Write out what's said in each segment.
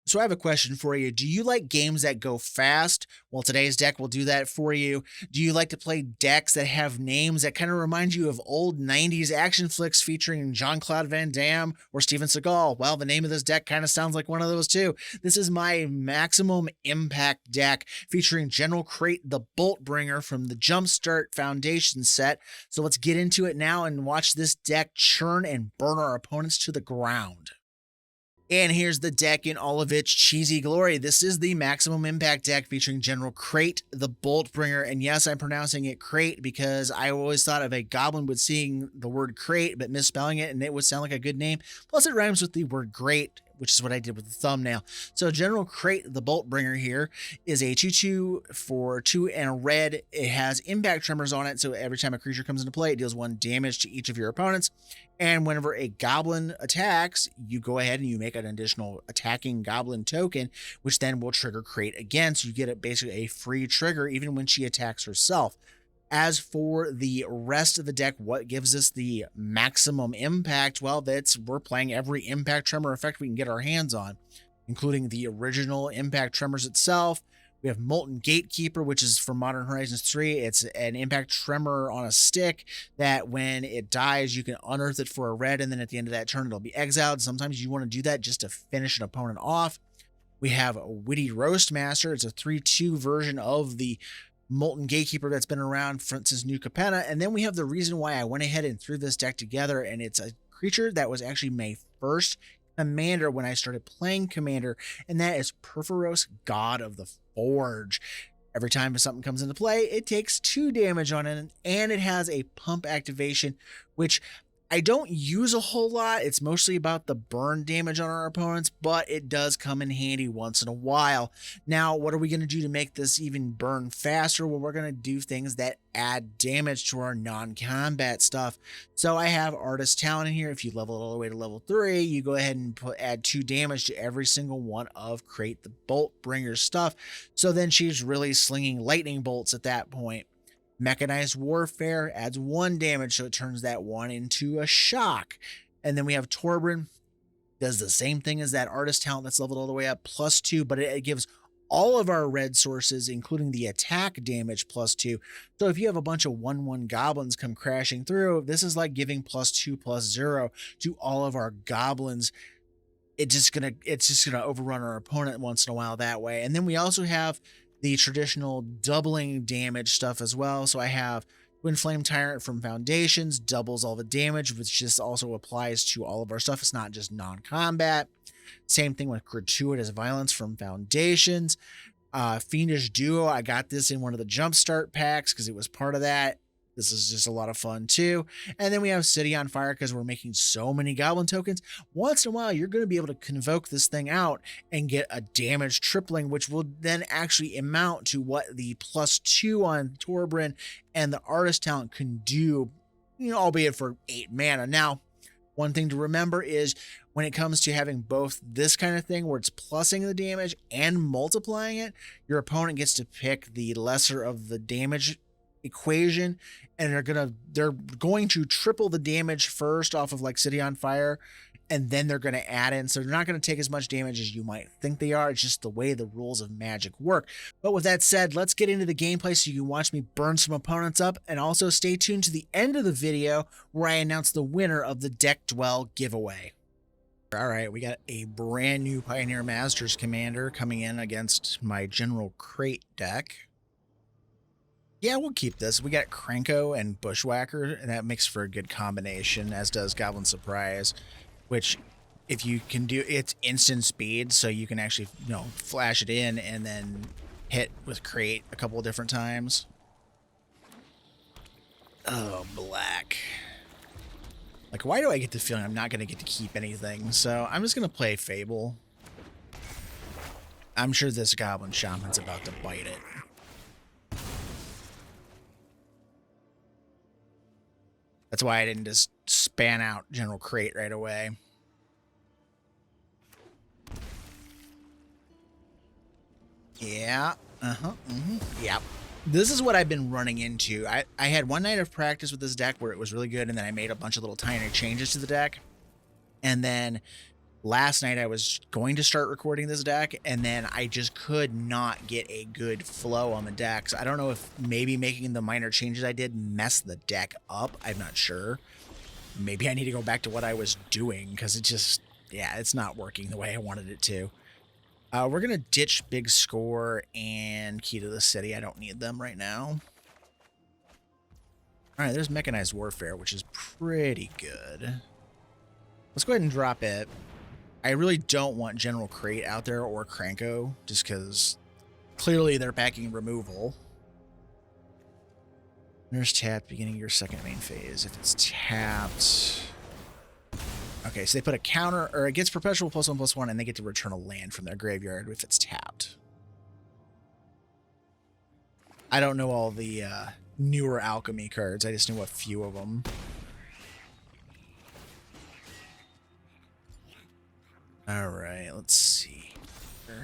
So I have a question for you. Do you like games that go fast? Well, today's deck will do that for you. Do you like to play decks that have names that kind of remind you of old 90s action flicks featuring Jean-Claude Van Damme or Steven Seagal? Well, the name of this deck kind of sounds like one of those too. This is my maximum impact deck featuring General Kreat, the Boltbringer from the Jumpstart Foundation set. So let's get into it now and watch this deck churn and burn our opponents to the ground. And here's the deck in all of its cheesy glory. This is the maximum impact deck featuring General Kreat, the Boltbringer. And yes, I'm pronouncing it Kreat because I always thought of a goblin with seeing the word crate but misspelling it, and it would sound like a good name. Plus, it rhymes with the word great, which is what I did with the thumbnail. So General Kreat, the Boltbringer here, is a 2/2 for 2 and a red. It has Impact Tremors on it, so every time a creature comes into play, it deals 1 damage to each of your opponents. And whenever a goblin attacks, you go ahead and you make an additional attacking goblin token, which then will trigger Kreat again. So you get basically a free trigger even when she attacks herself. As for the rest of the deck, what gives us the maximum impact? Well, we're playing every Impact Tremor effect we can get our hands on, including the original Impact Tremors itself. We have Molten Gatekeeper, which is from Modern Horizons 3. It's an Impact Tremor on a stick that when it dies, you can unearth it for a red, and then at the end of that turn, it'll be exiled. Sometimes you want to do that just to finish an opponent off. We have a Witty Roastmaster. It's a 3/2 version of the Molten Gatekeeper that's been around since New Capenna. And then we have the reason why I went ahead and threw this deck together, and it's a creature that was actually my first commander when I started playing Commander, and that is Perforos, God of the Forge. Every time something comes into play, it takes 2 damage on it, and it has a pump activation, which I don't use a whole lot. It's mostly about the burn damage on our opponents, but it does come in handy once in a while. Now, what are we going to do to make this even burn faster? Well, we're going to do things that add damage to our non-combat stuff. So I have Artist Talent in here. If you level it all the way to level 3, you go ahead and add 2 damage to every single one of Kreat the Boltbringer's stuff. So then she's really slinging lightning bolts at that point. Mechanized Warfare adds 1 damage, so it turns that 1 into a shock. And then we have Torbran, does the same thing as that Artist Talent that's leveled all the way up, +2, but it gives all of our red sources, including the attack damage, +2. So if you have a bunch of 1/1 goblins come crashing through, this is like giving +2/+0 to all of our goblins. It's just gonna overrun our opponent once in a while that way. And then we also have the traditional doubling damage stuff as well. So I have Twin Flame Tyrant from Foundations, doubles all the damage, which just also applies to all of our stuff. It's not just non-combat. Same thing with Gratuitous Violence from Foundations. Fiendish Duo, I got this in one of the Jumpstart packs because it was part of that. This is just a lot of fun too. And then we have City on Fire because we're making so many goblin tokens. Once in a while, you're going to be able to convoke this thing out and get a damage tripling, which will then actually amount to what the +2 on Torbran and the Artist Talent can do, albeit for 8 mana. Now, one thing to remember is when it comes to having both this kind of thing where it's plussing the damage and multiplying it, your opponent gets to pick the lesser of the damage equation, and they're going to triple the damage first off of like City on Fire, and then they're going to add in, so they're not going to take as much damage as you might think they are. It's just the way the rules of Magic work. But with that said, let's get into the gameplay so you can watch me burn some opponents up, and also stay tuned to the end of the video where I announce the winner of the Deck Dwell giveaway. All right, we got a brand new Pioneer Masters commander coming in against my General Kreat deck. Yeah, we'll keep this. We got Krenko and Bushwhacker, and that makes for a good combination, as does Goblin Surprise, which, if you can do, it's instant speed, so you can actually, flash it in and then hit with Kreat a couple of different times. Oh, black. Like, why do I get the feeling I'm not going to get to keep anything? So I'm just going to play Fable. I'm sure this Goblin Shaman's about to bite it. That's why I didn't just span out General Kreat right away. Yeah. Yep. This is what I've been running into. I had one night of practice with this deck where it was really good, and then I made a bunch of little tiny changes to the deck. And then last night I was going to start recording this deck, and then I just could not get a good flow on the decks. I don't know if maybe making the minor changes I did messed the deck up. I'm not sure. Maybe I need to go back to what I was doing, because it just, yeah, it's not working the way I wanted it to. We're going to ditch Big Score and Key to the City. I don't need them right now. All right, there's Mechanized Warfare, which is pretty good. Let's go ahead and drop it. I really don't want General Kreat out there or Kranko, just because clearly they're packing removal. Nurse tapped, beginning of your second main phase. If it's tapped... Okay, so they put a counter, or it gets perpetual +1/+1, and they get to return a land from their graveyard if it's tapped. I don't know all the newer alchemy cards. I just knew a few of them. All right, let's see.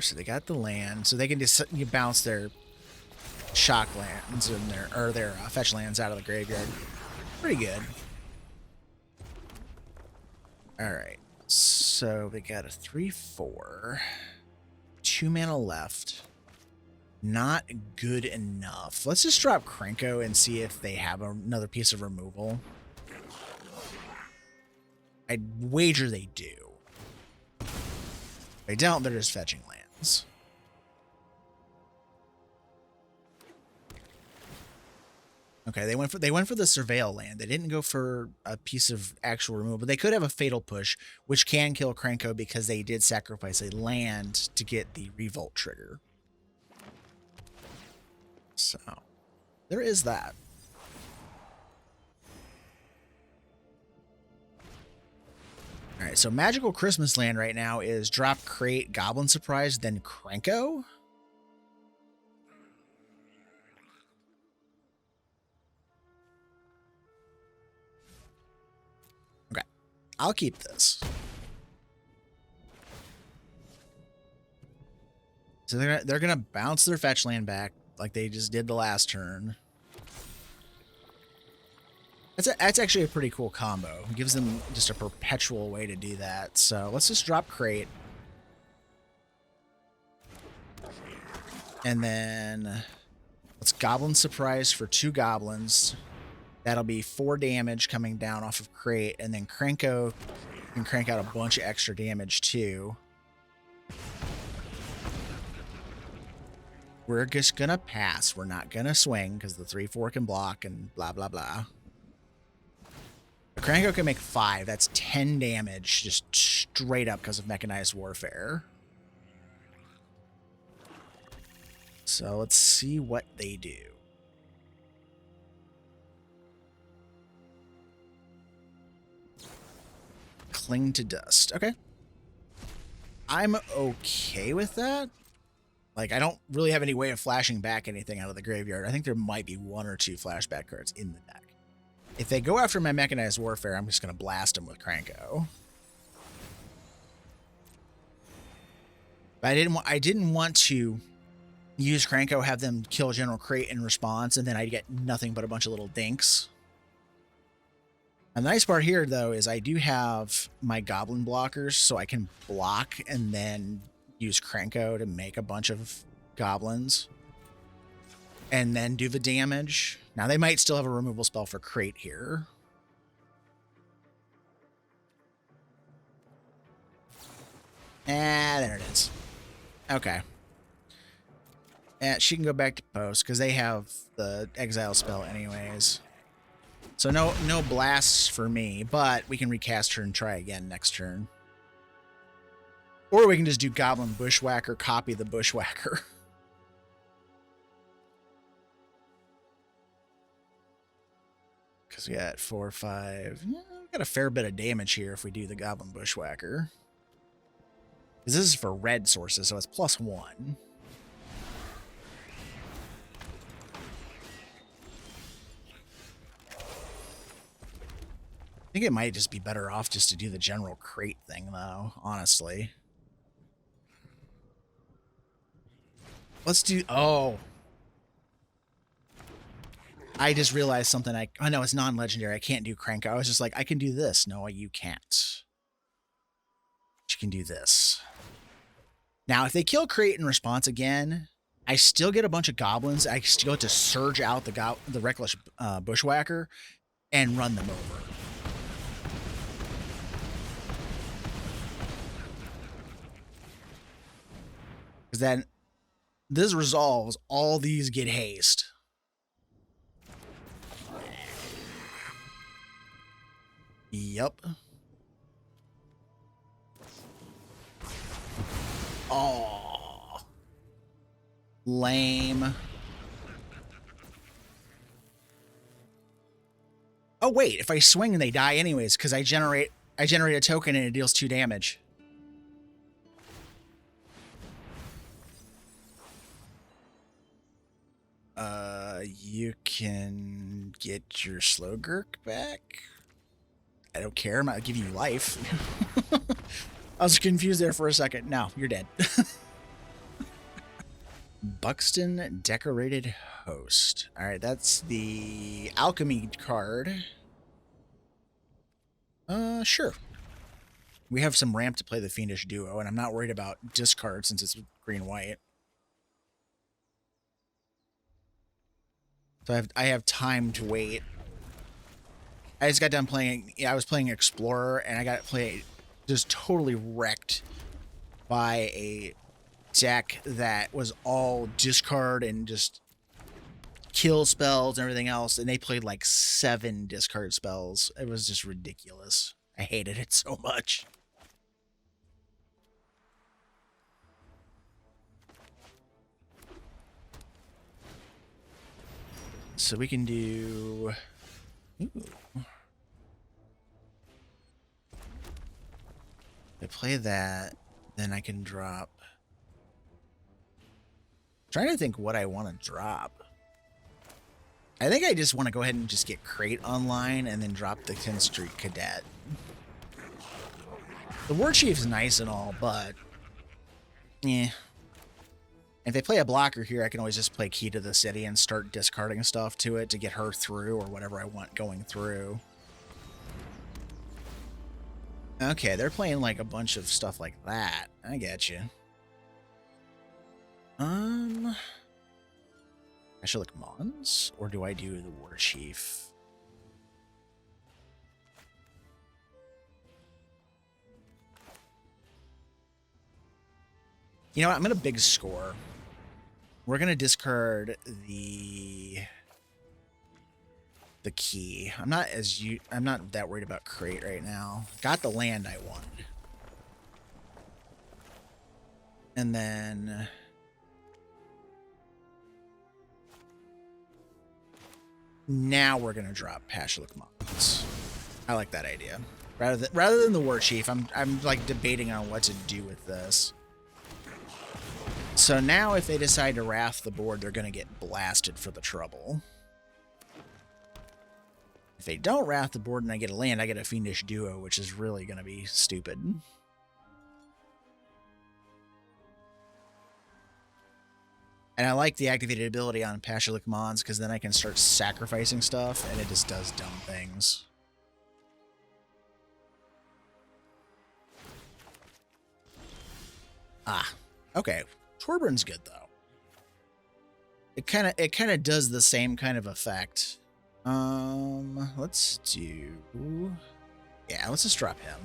So they got the land, so they can just bounce their shock lands and their fetch lands out of the graveyard. Pretty good. All right, so they got a 3/4, 2 mana left. Not good enough. Let's just drop Kranko and see if they have another piece of removal. I'd wager they do. If they don't, they're just fetching lands. Okay, they went for the Surveil land. They didn't go for a piece of actual removal, but they could have a Fatal Push, which can kill Kranko because they did sacrifice a land to get the Revolt trigger. So, there is that. All right, so Magical Christmas Land right now is drop, Kreat, Goblin Surprise, then Kranko. Okay, I'll keep this. So they're gonna bounce their fetch land back like they just did the last turn. That's actually a pretty cool combo. It gives them just a perpetual way to do that. So let's just drop Kreat. And then let's Goblin Surprise for 2 goblins. That'll be 4 damage coming down off of Kreat. And then Kranko can crank out a bunch of extra damage too. We're just gonna pass. We're not gonna swing because the 3/4 can block and blah, blah, blah. Kranko can make 5. That's 10 damage just straight up because of Mechanized Warfare. So let's see what they do. Cling to Dust. Okay. I'm okay with that. Like, I don't really have any way of flashing back anything out of the graveyard. I think there might be 1 or 2 flashback cards in the deck. If they go after my Mechanized Warfare, I'm just going to blast them with Kranko. But I didn't want to use Kranko, have them kill General Kreat in response, and then I'd get nothing but a bunch of little dinks. And the nice part here, though, is I do have my Goblin blockers, so I can block and then use Kranko to make a bunch of goblins and then do the damage. Now they might still have a removal spell for Kreat here. There it is. Okay. She can go back to post because they have the exile spell anyways. So no blasts for me, but we can recast her and try again next turn. Or we can just do Goblin Bushwhacker, copy the Bushwhacker. Because we got 4 or 5. Yeah, we got a fair bit of damage here if we do the Goblin Bushwhacker. Because this is for red sources, so it's +1. I think it might just be better off just to do the General Kreat thing, though, honestly. Let's do... Oh. I just realized something. Oh, no, it's non-legendary. I can't do Kranko. I was just like, I can do this. No, you can't. you can do this. Now, if they kill Kreat in response again, I still get a bunch of goblins. I still get to surge out the Reckless Bushwhacker and run them over. Because then this resolves, all these get haste. Yep. Oh. Lame. Oh wait, if I swing they die anyways, because I generate a token and it deals 2 damage. You can get your slow Gurk back. I don't care. I'm not gonna give you life. I was confused there for a second. No, you're dead. Buxton Decorated Host. All right, that's the alchemy card. Sure. We have some ramp to play the Fiendish Duo, and I'm not worried about discard since it's green-white. So I have time to wait. I just got done playing. Yeah, I was playing Explorer, and I got played just totally wrecked by a deck that was all discard and just kill spells and everything else, and they played like 7 discard spells. It was just ridiculous. I hated it so much. So we can do... Ooh. If I play that, then I can drop... I'm trying to think what I want to drop. I think I just want to go ahead and just get Kreat online and then drop the 10th Street Cadet. The War Chief's nice and all, but... yeah. If they play a blocker here, I can always just play Key to the City and start discarding stuff to it to get her through or whatever I want going through. Okay, they're playing like a bunch of stuff like that. I get you. I should look Mons, or do I do the War Chief? You know what? I'm gonna big score. We're gonna discard the key. I'm not that worried about Kreat right now. Got the land I want. And then now we're gonna drop Pashalik Mons. I like that idea. Rather than the War Chief, I'm like debating on what to do with this. So now if they decide to Wrath the board, they're going to get blasted for the trouble. If they don't Wrath the board and I get a land, I get a Fiendish Duo, which is really going to be stupid. And I like the activated ability on Pashalik Mons, because then I can start sacrificing stuff, and it just does dumb things. Ah, okay. Torbran's good though. It kind of does the same kind of effect. Let's just drop him.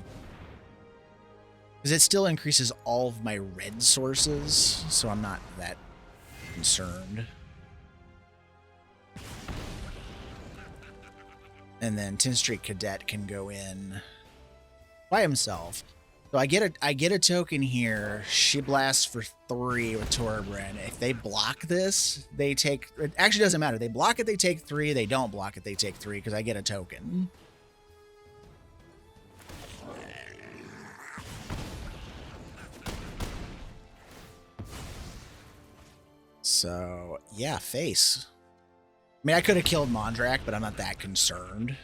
Because it still increases all of my red sources, so I'm not that concerned. And then 10th Street Cadet can go in by himself. So I get a token here. She blasts for 3 with Torbran. If they block this, they take... It actually doesn't matter. They block it, they take 3. They don't block it, they take 3, because I get a token. So, yeah, face. I mean, I could have killed Mondrak, but I'm not that concerned.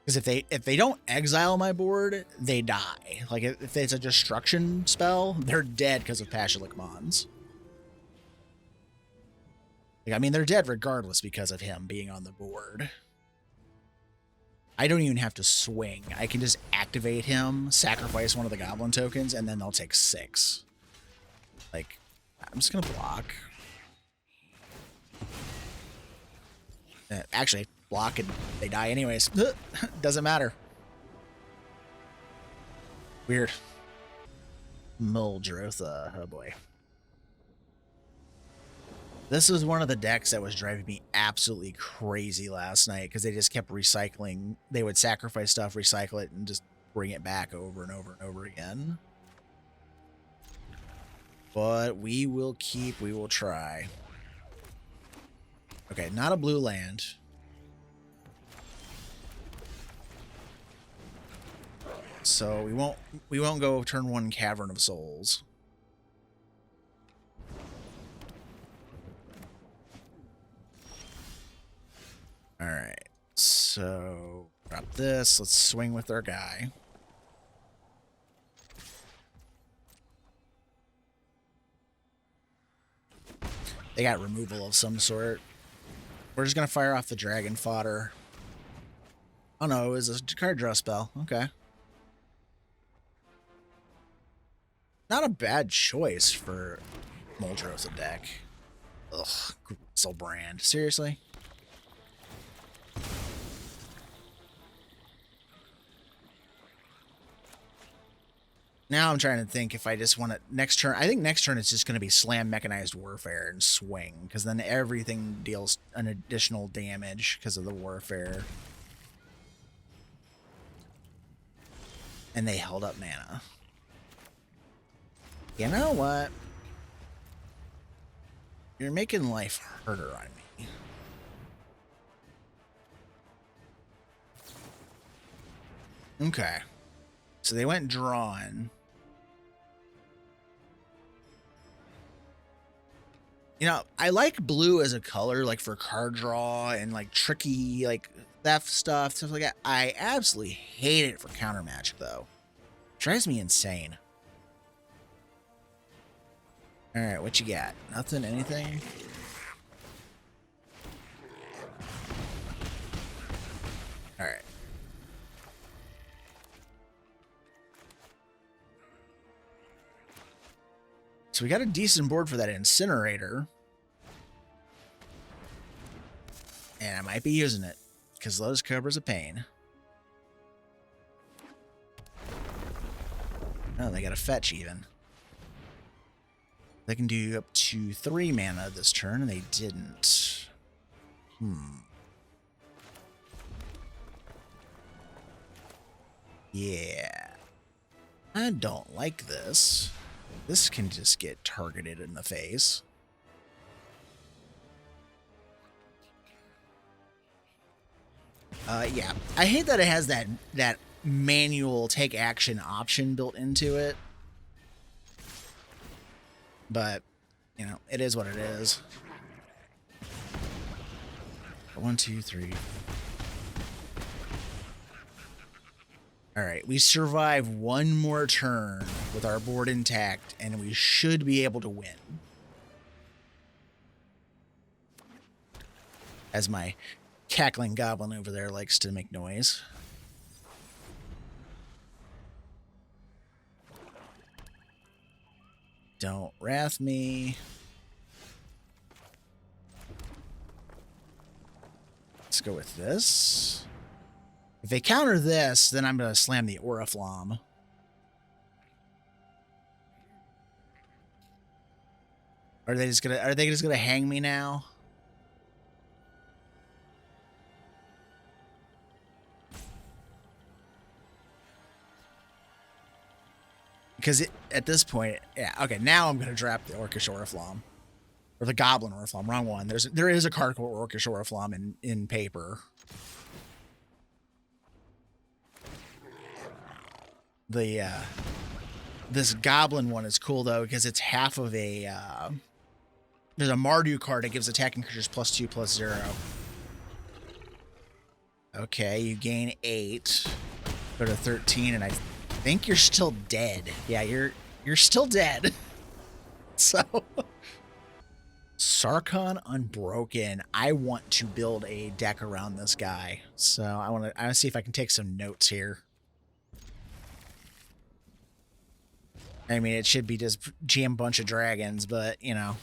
Because if they don't exile my board, they die. Like, if it's a destruction spell, they're dead because of Pashalik Mons. Like, I mean, they're dead regardless because of him being on the board. I don't even have to swing. I can just activate him, sacrifice one of the goblin tokens, and then they'll take 6. Like, I'm just going to block. Actually, block and they die anyways. Doesn't matter. Weird. Muldrotha. Oh boy. This was one of the decks that was driving me absolutely crazy last night because they just kept recycling. They would sacrifice stuff, recycle it, and just bring it back over and over and over again. But we will try. Okay, not a blue land. So we won't go turn 1 Cavern of Souls. All right, so drop this. Let's swing with our guy. They got removal of some sort. We're just gonna fire off the dragon fodder. Oh no, it was a card draw spell. Okay. Not a bad choice for Muldrotha deck. Ugh, Soul Brand. Seriously? Now I'm trying to think if I just want to... Next turn... I think next turn it's just going to be Slam Mechanized Warfare and swing. Because then everything deals an additional damage because of the Warfare. And they held up mana. You know what? You're making life harder on me. Okay. So they went drawn. You know, I like blue as a color, like for card draw and like tricky, like theft stuff like that. I absolutely hate it for counter magic, though. Drives me insane. All right, what you got? Nothing? Anything? All right. So we got a decent board for that incinerator. And I might be using it, because Lotus Cobra's a pain. Oh, they got a fetch even. They can do up to 3 mana this turn, and they didn't. Yeah. I don't like this. This can just get targeted in the face. Yeah. I hate that it has that manual take action option built into it. But, you know, it is what it is. 1, 2, 3. All right, we survive 1 more turn with our board intact, and we should be able to win. As my cackling goblin over there likes to make noise. Don't wrath me. Let's go with this. If they counter this, then I'm going to slam the Oriflamme. Are they just gonna hang me now? Because at this point, yeah, okay, now I'm gonna drop the Orcish Oriflamme. Or the Goblin Oriflamme, wrong one. There is a card called Orcish Oriflamme in paper. This Goblin one is cool though, because it's half of a there's a Mardu card that gives attacking creatures +2/+0. Okay, you gain 8. Go to 13, and I think you're still dead. Yeah, you're still dead. So Sarkhan Unbroken. I want to build a deck around this guy, so I want to see if I can take some notes here. I mean, it should be just jam bunch of dragons, but you know,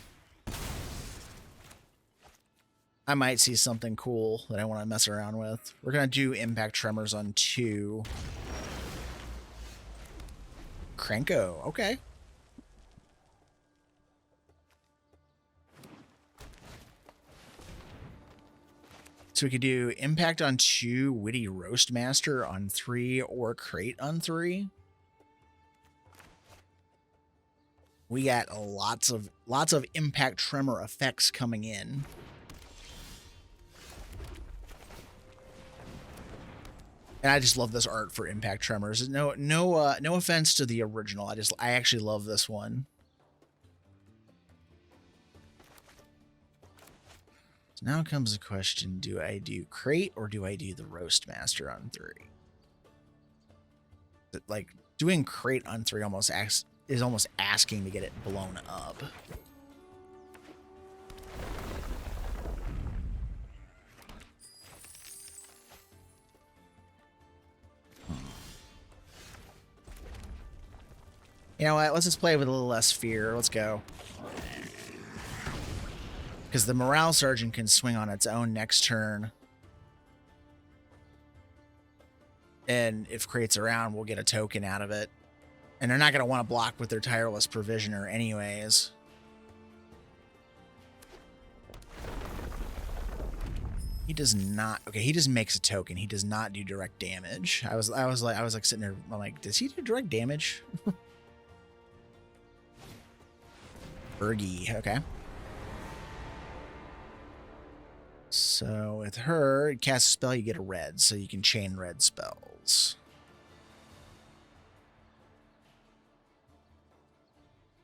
I might see something cool that I want to mess around with. We're gonna do Impact Tremors on 2. Krenko, okay. So we could do Impact on 2, Witty Roastmaster on 3, or Kreat on 3. We got lots of Impact Tremor effects coming in. And I just love this art for Impact Tremors. No offense to the original. I actually love this one. So now comes the question, do I do Kreat or do I do the Roastmaster on 3? Like, doing Kreat on 3 is almost asking to get it blown up. You know what? Let's just play with a little less fear. Let's go. Because the Morale Sergeant can swing on its own next turn. And if Kreat's around, we'll get a token out of it. And they're not going to want to block with their Tireless Provisioner anyways. He does not. Okay, he just makes a token. He does not do direct damage. I was like sitting there. I'm like, does he do direct damage? Bergie, okay. So with her, you cast a spell, you get a red, so you can chain red spells.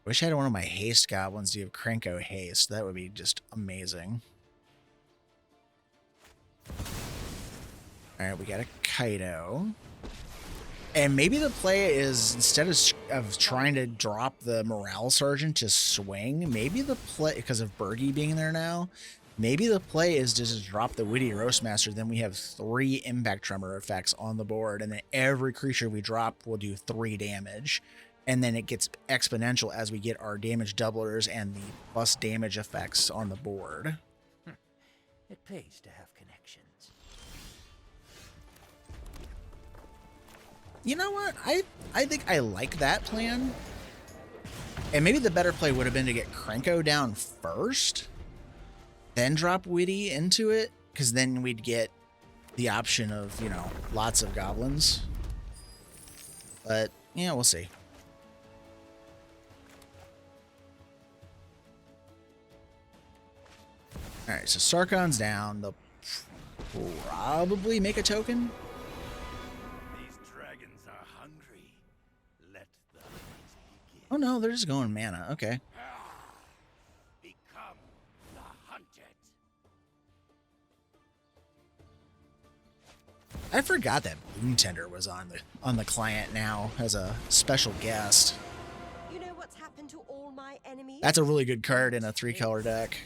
Wish I had one of my haste goblins do Krenko haste. That would be just amazing. Alright, we got a Kaido. And maybe the play is, instead of trying to drop the Morale Sergeant to swing, maybe the play, because of Bergie being there now, maybe the play is to just drop the Witty Roastmaster, then we have 3 Impact Tremor effects on the board, and then every creature we drop will do 3 damage. And then it gets exponential as we get our damage doublers and the plus damage effects on the board. It pays to have connections. You know what? I think I like that plan. And maybe the better play would have been to get Krenko down first, then drop Witty into it, because then we'd get the option of, you know, lots of goblins. But, yeah, we'll see. Alright, so Sarkhan's down. They'll probably make a token. Oh no, they're just going mana. Okay. Become the hunted. I forgot that Boon Tender was on the client now as a special guest. You know what's happened to all my enemies? That's a really good card in a 3-color deck.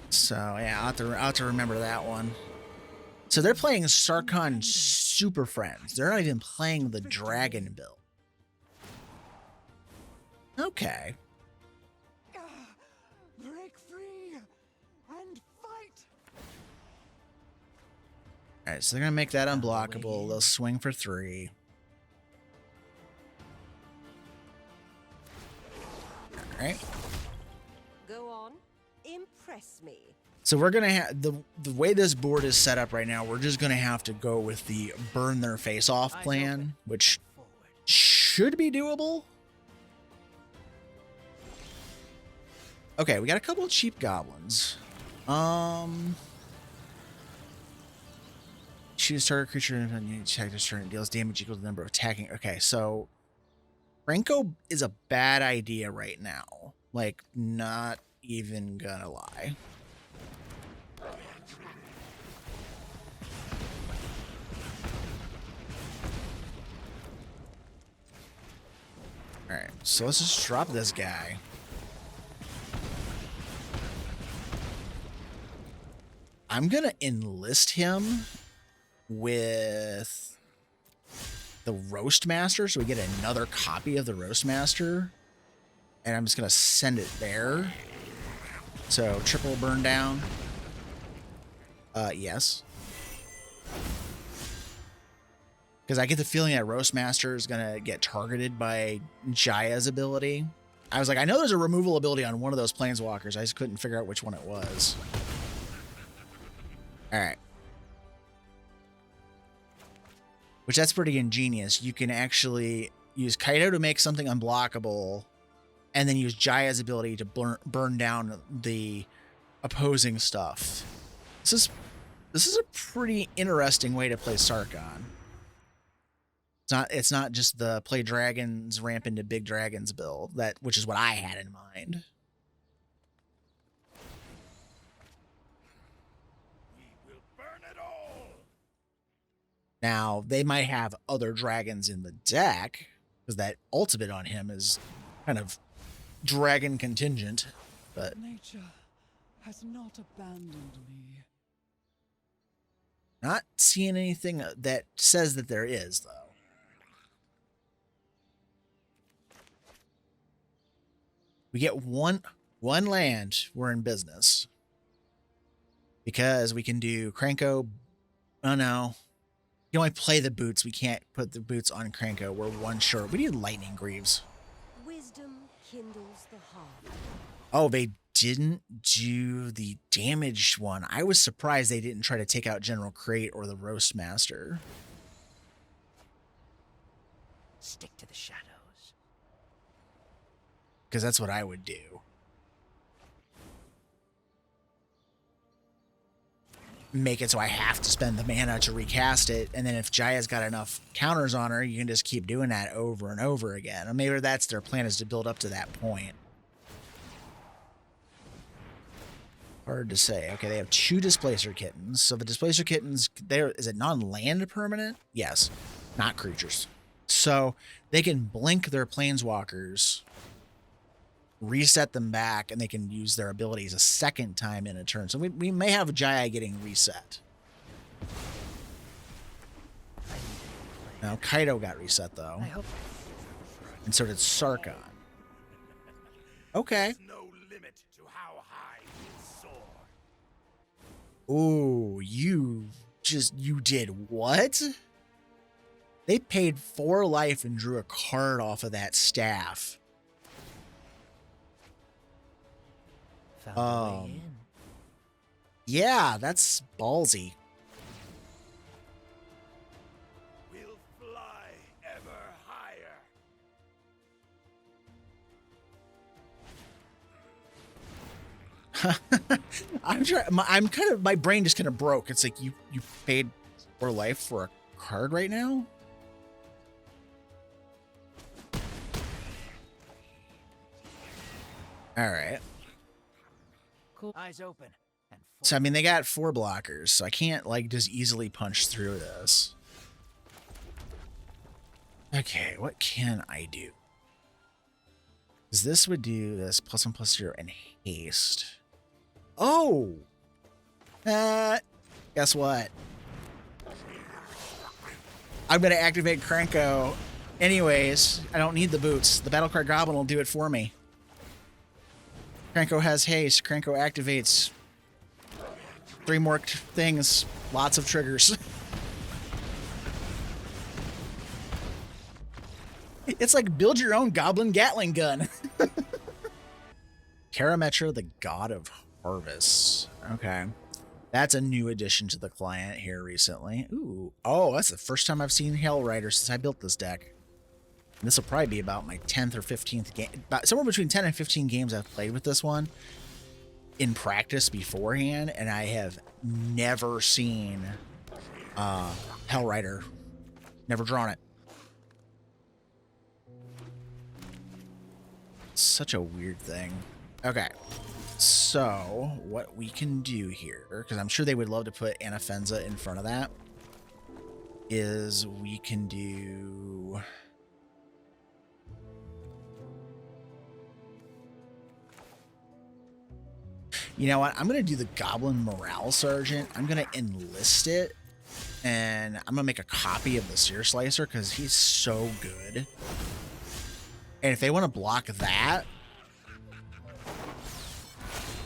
So yeah, I'll have to remember that one. So they're playing Sarkhan Super Friends. They're not even playing the Dragon build. Okay. Break free and fight. Alright, so they're going to make that unblockable. They'll swing for 3. Alright. Go on, impress me. So we're going to have, the way this board is set up right now, we're just going to have to go with the burn their face off plan, which should be doable. Okay, we got a couple of cheap goblins. Choose target creature and you attack this turn. It deals damage equal to the number of attacking. Okay, so Krenko is a bad idea right now. Like, not even gonna lie. Alright, so let's just drop this guy. I'm going to enlist him with the Roast Master, so we get another copy of the Roast Master. And I'm just going to send it there. So, triple burn down. Yes. Because I get the feeling that Roast Master is going to get targeted by Jaya's ability. I was like, I know there's a removal ability on one of those Planeswalkers. I just couldn't figure out which one it was. Alright. Which that's pretty ingenious. You can actually use Kaido to make something unblockable, and then use Jaya's ability to burn down the opposing stuff. This is a pretty interesting way to play Sarkhan. It's not just the play dragons, ramp into big dragons build, which is what I had in mind. We will burn it all. Now, they might have other dragons in the deck, because that ultimate on him is kind of dragon contingent, but Nature has not abandoned me. not seeing anything that says that there is, though. We get one land, we're in business. Because we can do Kranko. Oh no. You can only play the boots. We can't put the boots on Kranko. We're one short. We need Lightning Greaves. Wisdom kindles the heart. Oh, they didn't do the damaged one. I was surprised they didn't try to take out General Kreat or the Roast Master. Stick to the shadows. Because that's what I would do. Make it so I have to spend the mana to recast it, and then if Jaya's got enough counters on her, you can just keep doing that over and over again. Or maybe that's their plan, is to build up to that point. Hard to say. Okay, they have 2 Displacer Kittens. So the Displacer Kittens, is it non-land permanent? Yes, not creatures. So they can blink their Planeswalkers, reset them back, and they can use their abilities a second time in a turn. So we may have Jaya getting reset. Now Kaido got reset though. I hope. And so did Sarkhan. Okay. No limit to how high we soar. Ooh, you did what? They paid 4 life and drew a card off of that staff. Found a way in. Yeah, that's ballsy. We'll fly ever higher. My brain just kind of broke. It's like you paid 4 life for a card right now? All right. Cool. Eyes open. And So, I mean, they got 4 blockers, so I can't, like, just easily punch through this. Okay, what can I do? Because this would do this +1/+0 and haste. Oh! Guess what? I'm going to activate Kranko. Anyways, I don't need the boots. The Battlecry Goblin will do it for me. Kranko has haste. Kranko activates 3 more things. Lots of triggers. It's like build your own Goblin Gatling gun. Karameta, the God of Harvest. Okay. That's a new addition to the client here recently. Ooh. Oh, that's the first time I've seen Hail Rider since I built this deck. And this will probably be about my 10th or 15th game. About somewhere between 10 and 15 games I've played with this one in practice beforehand, and I have never seen Hell Rider. Never drawn it. Such a weird thing. Okay. So, what we can do here, because I'm sure they would love to put Anafenza in front of that, is we can do... You know what? I'm going to do the Goblin Morale Sergeant. I'm going to enlist it. And I'm going to make a copy of the Seer Slicer because he's so good. And if they want to block that,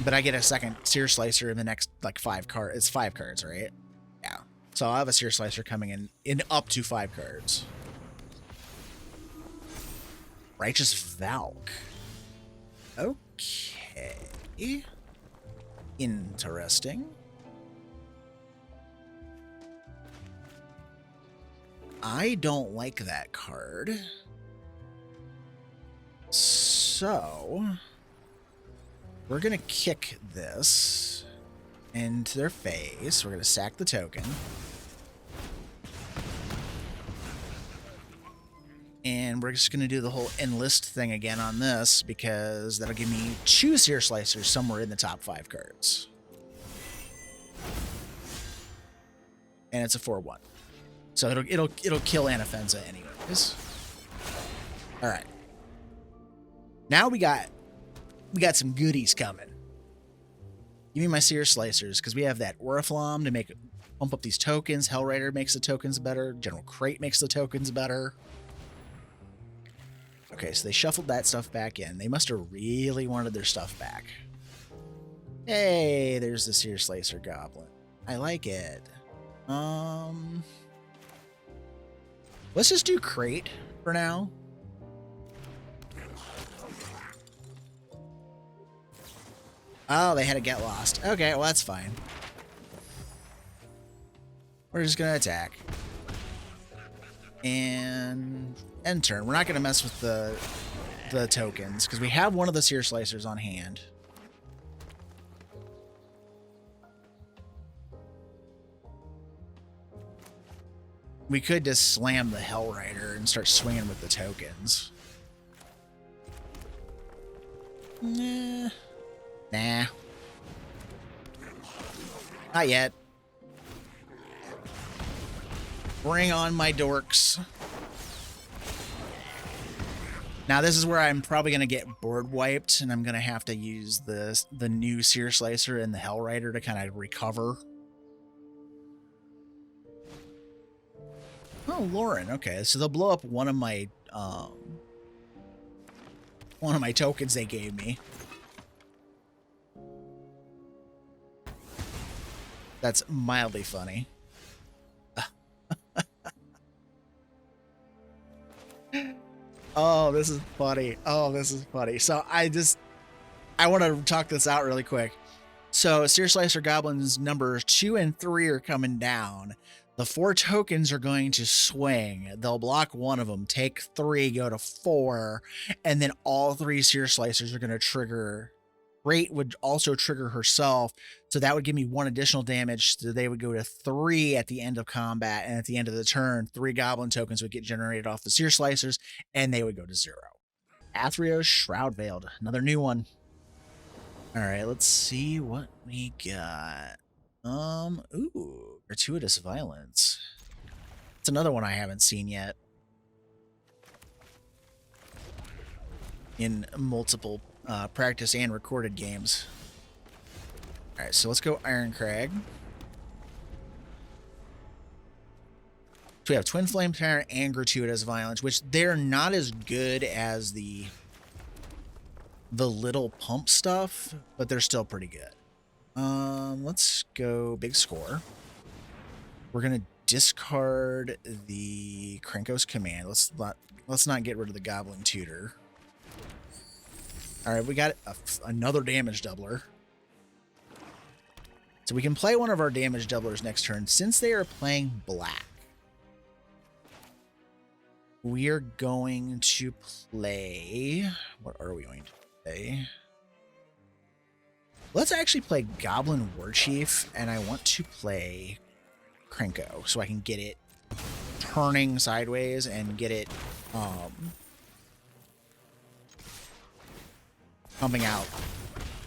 but I get a second Seer Slicer in the next, like, 5 cards. It's 5 cards, right? Yeah. So I'll have a Seer Slicer coming in up to 5 cards. Righteous Valk. Okay. Interesting. I don't like that card. So we're going to kick this into their face. We're going to sack the token. And we're just going to do the whole enlist thing again on this because that'll give me 2 Seer Slicers somewhere in the top 5 cards. And it's a 4/1. So it'll kill Anafenza anyways. All right. Now we got some goodies coming. Give me my Seer Slicers because we have that Oriflamme to pump up these tokens. Hellrider makes the tokens better. General Kreat makes the tokens better. Okay, so they shuffled that stuff back in. They must have really wanted their stuff back. Hey, there's the Seer Slicer Goblin. I like it. Let's just do Kreat for now. Oh, they had to get lost. Okay, well, that's fine. We're just going to attack. And end turn. We're not going to mess with the tokens because we have one of the Seer Slicers on hand. We could just slam the Hellrider and start swinging with the tokens. Nah. Not yet. Bring on my dorks. Now this is where I'm probably going to get board wiped, and I'm going to have to use the new Seer Slicer and the Hellrider to kind of recover. Oh, Lauren. Okay, so they'll blow up one of my tokens they gave me. That's mildly funny. Oh, this is funny. Oh, this is funny. So I want to talk this out really quick. So Seer Slicer Goblins numbers 2 and 3 are coming down. The 4 tokens are going to swing. They'll block one of them, take 3, go to 4, and then all 3 Seer Slicers are going to trigger. Kreat would also trigger herself, so that would give me 1 additional damage. So they would go to 3 at the end of combat, and at the end of the turn, 3 Goblin tokens would get generated off the Seer Slicers, and they would go to 0. Athreos Shroud-Veiled, another new one. All right, let's see what we got. Ooh, Gratuitous Violence. It's another one I haven't seen yet. In multiple practice and recorded games. Alright, so let's go Iron Crag. So we have Twin Flame Tyrant and Gratuitous Violence, which they're not as good as the little pump stuff, but they're still pretty good. Let's go Big Score. We're gonna discard the Krenkos Command. Let's not get rid of the Goblin Tutor. All right, we got another damage doubler. So we can play one of our damage doublers next turn. Since they are playing black, we are going to play... What are we going to play? Let's actually play Goblin Warchief, and I want to play Krenko so I can get it turning sideways and get it pumping out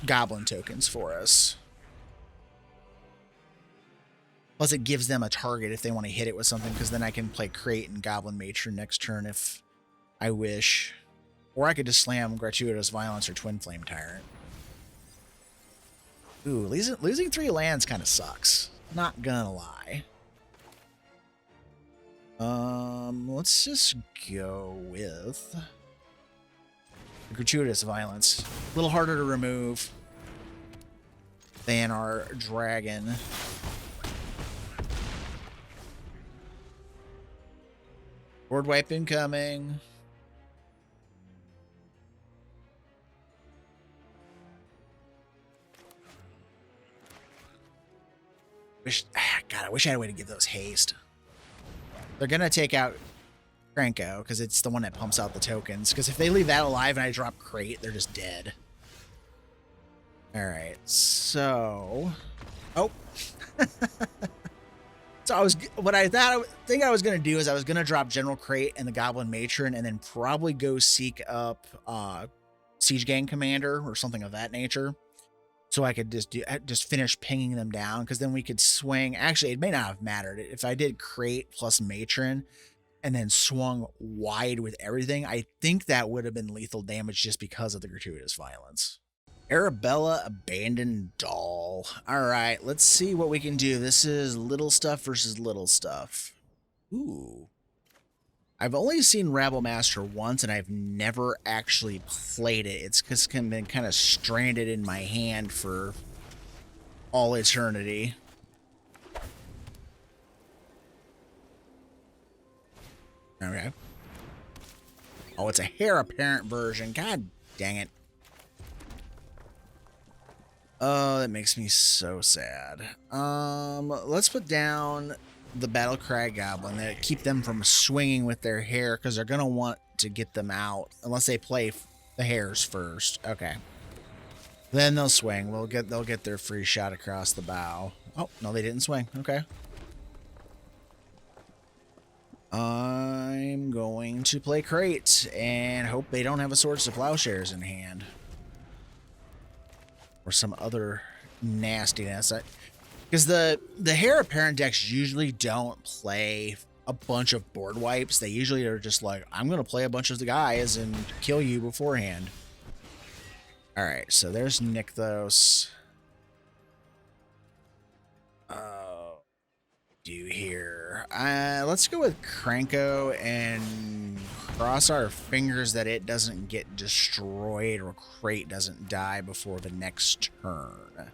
Goblin tokens for us. Plus it gives them a target if they want to hit it with something, because then I can play Kreat and Goblin Matron next turn if I wish. Or I could just slam Gratuitous Violence or Twin Flame Tyrant. Ooh, losing 3 lands kind of sucks. Not gonna lie. Let's just go with gratuitous violence. A little harder to remove than our dragon. Board wipe incoming. God, I wish I had a way to give those haste. They're gonna take out Franco because it's the one that pumps out the tokens. Because if they leave that alive and I drop Kreat, they're just dead. All right, so oh, so I think I was gonna do is I was gonna drop General Kreat and the Goblin Matron, and then probably go seek up Siege Gang Commander or something of that nature. So I could just finish pinging them down, because then we could swing. Actually, it may not have mattered. If I did Kreat plus Matron and then swung wide with everything, I think that would have been lethal damage just because of the gratuitous violence. Arabella, Abandoned Doll. All right, let's see what we can do. This is little stuff versus little stuff. Ooh. I've only seen Rabble Master once, and I've never actually played it. It's just been kind of stranded in my hand for all eternity. Okay. Oh, it's a heir apparent version. God dang it. Oh, that makes me so sad. Let's put down the Battle Cry Goblin that keep them from swinging with their hair, because they're gonna want to get them out unless they play the hairs first. Okay, then they'll swing. They'll get their free shot across the bow. Oh no, they didn't swing. Okay, I'm going to play Kreat and hope they don't have a Swords to Plowshares in hand or some other nastiness. Because the heir apparent decks usually don't play a bunch of board wipes. They usually are just like, I'm going to play a bunch of the guys and kill you beforehand. All right, so there's Nykthos. Do here. Let's go with Kranko and cross our fingers that it doesn't get destroyed or Kreat doesn't die before the next turn.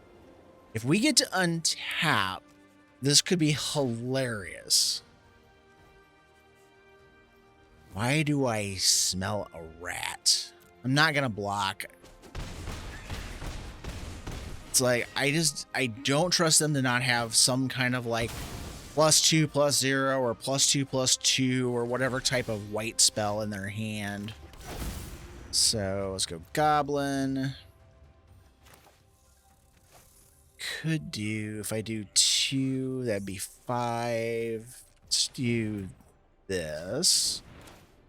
If we get to untap, this could be hilarious. Why do I smell a rat? I'm not gonna block. It's like, I don't trust them to not have some kind of like +2/+0 or +2/+2 or whatever type of white spell in their hand. So let's go Goblin. Could do, if I do 2, that'd be 5. Let's do this.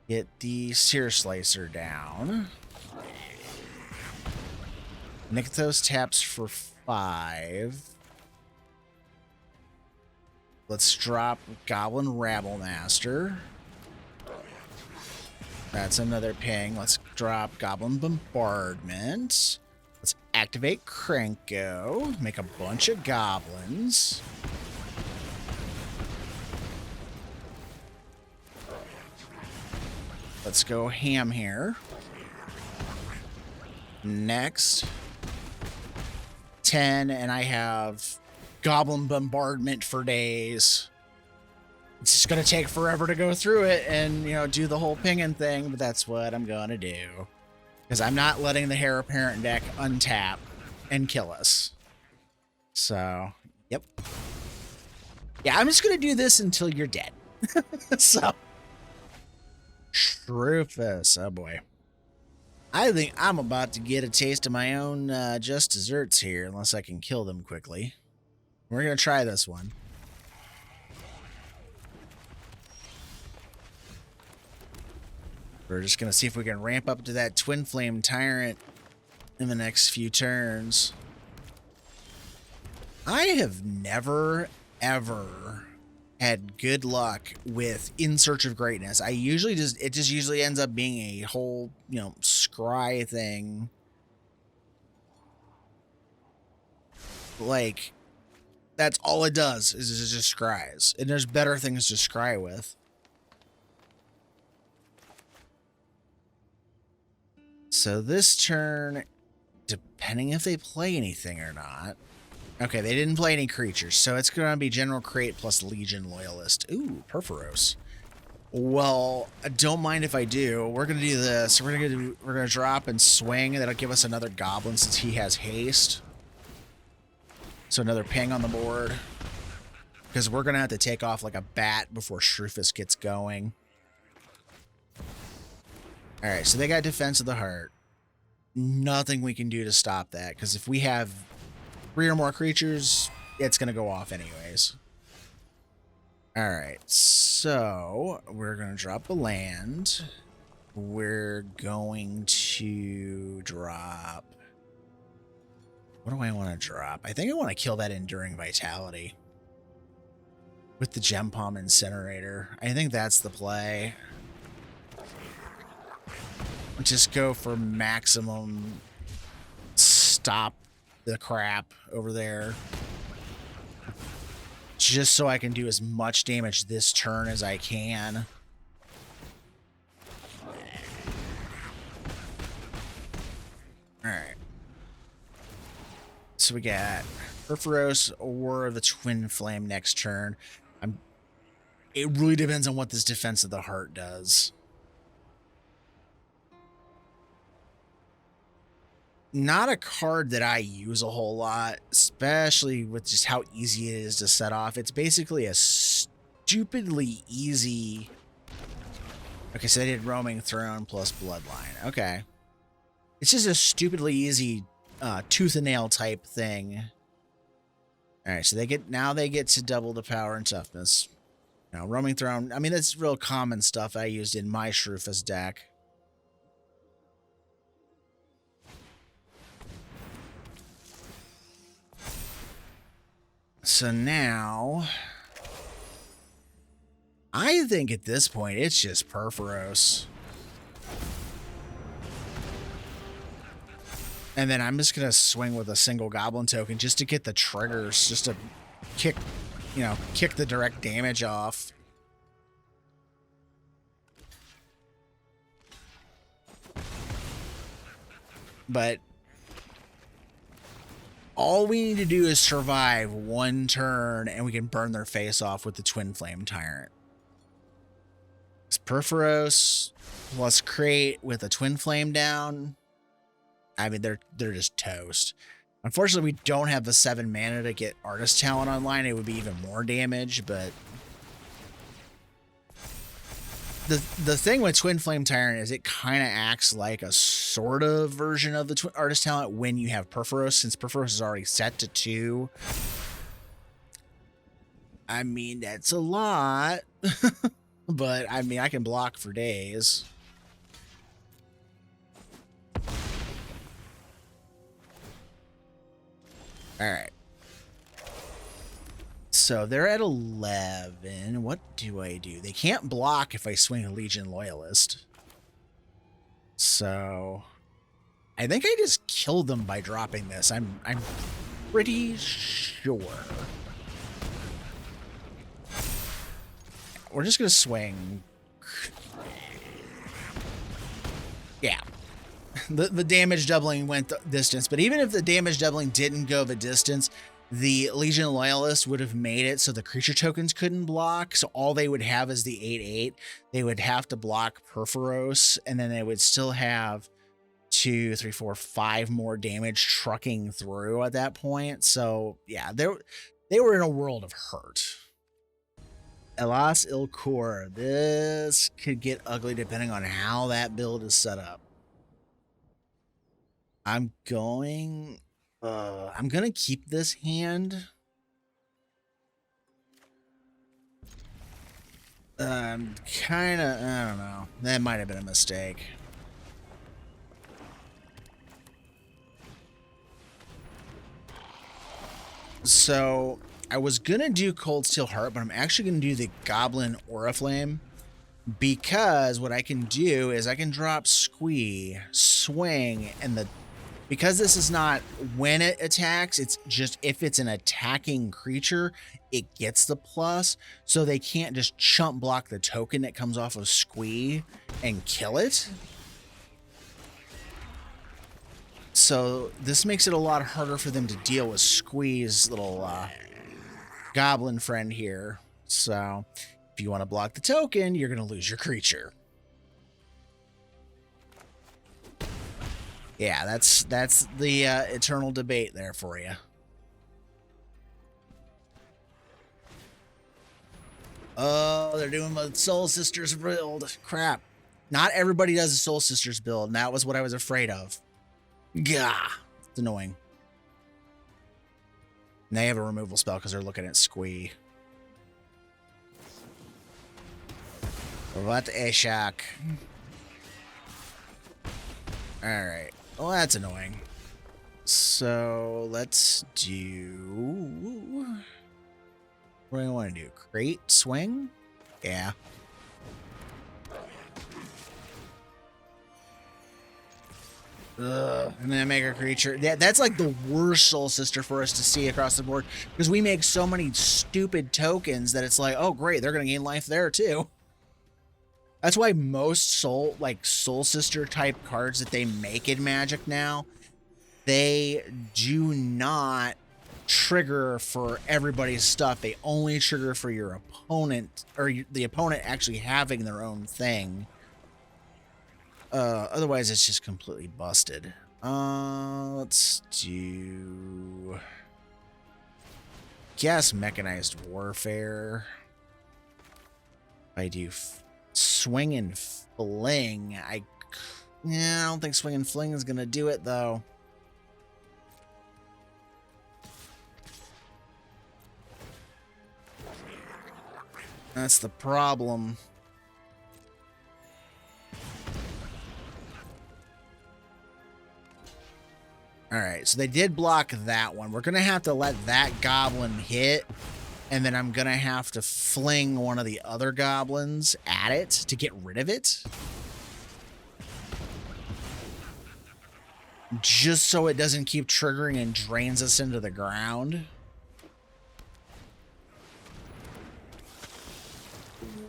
Get the Sear Slicer down. Nykthos taps for 5. Let's drop Goblin Rabble Master. That's another ping. Let's drop Goblin Bombardment. Let's activate Kranko. Make a bunch of goblins. Let's go ham here. Next. 10, and I have Goblin Bombardment for days. It's just going to take forever to go through it and, you know, do the whole pinging thing, but that's what I'm going to do. Because I'm not letting the Heir Apparent deck untap and kill us. So, yep. Yeah, I'm just going to do this until you're dead. So, Shroofus, oh boy. I think I'm about to get a taste of my own just desserts here, unless I can kill them quickly. We're going to try this one. We're just going to see if we can ramp up to that Twin Flame Tyrant in the next few turns. I have never, ever had good luck with In Search of Greatness. It just usually ends up being a whole, you know, scry thing. Like, that's all it does is it just scries. And there's better things to scry with. So this turn, depending if they play anything or not. Okay, they didn't play any creatures, so it's going to be General Kreat plus Legion Loyalist. Ooh, Perforos. Well, I don't mind if I do. We're going to do this. We're going to drop and swing. That'll give us another Goblin since he has haste. So another ping on the board. Because we're going to have to take off like a bat before Shroofus gets going. Alright, so they got Defense of the Heart. Nothing we can do to stop that, because if we have 3 or more creatures, it's going to go off anyways. Alright, so we're going to drop a land. We're going to drop... What do I want to drop? I think I want to kill that Enduring Vitality with the Gem Palm Incinerator. I think that's the play. Just go for maximum stop the crap over there. Just so I can do as much damage this turn as I can. Alright. So we got Perforos or the Twin Flame next turn. It really depends on what this Defense of the Heart does. Not a card that I use a whole lot, especially with just how easy it is to set off. It's basically a stupidly easy... Okay, so they did Roaming Throne plus Bloodline. Okay. It's just a stupidly easy tooth and nail type thing. Alright, so now they get to double the power and toughness. Now, Roaming Throne, I mean, that's real common stuff I used in my Shroofus deck. So now, I think at this point, it's just Perforos. And then I'm just going to swing with a single Goblin token just to get the triggers, just to kick, kick the direct damage off. But all we need to do is survive one turn, and we can burn their face off with the Twin Flame Tyrant. It's Perforos plus Kreat with a Twin Flame down. I mean, they're just toast. Unfortunately, we don't have the 7 mana to get Artist Talent online. It would be even more damage, but the thing with Twin Flame Tyrant is it kind of acts like a sort of version of the Artist Talent when you have Perforos, since Perforos is already set to 2. I mean, that's a lot, but I mean, I can block for days. All right. So they're at 11. What do I do? They can't block if I swing a Legion Loyalist. So I think I just killed them by dropping this. I'm pretty sure. We're just gonna swing. Yeah. The damage doubling went the distance, but even if the damage doubling didn't go the distance, the Legion Loyalist would have made it so the creature tokens couldn't block, so all they would have is the 8/8. They would have to block Perforos, and then they would still have 2, 3, 4, 5 more damage trucking through at that point. So yeah, they were in a world of hurt. Elas, il-Kor. This could get ugly depending on how that build is set up. I'm gonna keep this hand. I don't know. That might have been a mistake. So I was gonna do Cold Steel Heart, but I'm actually gonna do the Goblin Oriflame, because what I can do is I can drop Squee, swing, and Because this is not when it attacks, it's just if it's an attacking creature, it gets the plus. So they can't just chump block the token that comes off of Squee and kill it. So this makes it a lot harder for them to deal with Squee's little goblin friend here. So if you want to block the token, you're going to lose your creature. Yeah, that's the eternal debate there for you. Oh, they're doing the Soul Sisters build. Crap. Not everybody does a Soul Sisters build, and that was what I was afraid of. Gah. It's annoying. And they have a removal spell because they're looking at Squee. What a shock. Alright. Well, that's annoying. So, let's do... What do I want to do? Kreat? Swing? Yeah. Ugh. And then make a creature. That's like the worst Soul Sister for us to see across the board. Because we make so many stupid tokens that it's like, oh great, they're going to gain life there too. That's why most Soul Sister type cards that they make in Magic now, they do not trigger for everybody's stuff. They only trigger for your opponent, or the opponent actually having their own thing. Otherwise, it's just completely busted. Let's do... Guess Mechanized Warfare. I do... Swing and Fling. I don't think Swing and Fling is going to do it, though. That's the problem. Alright, so they did block that one. We're going to have to let that goblin hit. And then I'm going to have to fling one of the other goblins at it to get rid of it. Just so it doesn't keep triggering and drains us into the ground.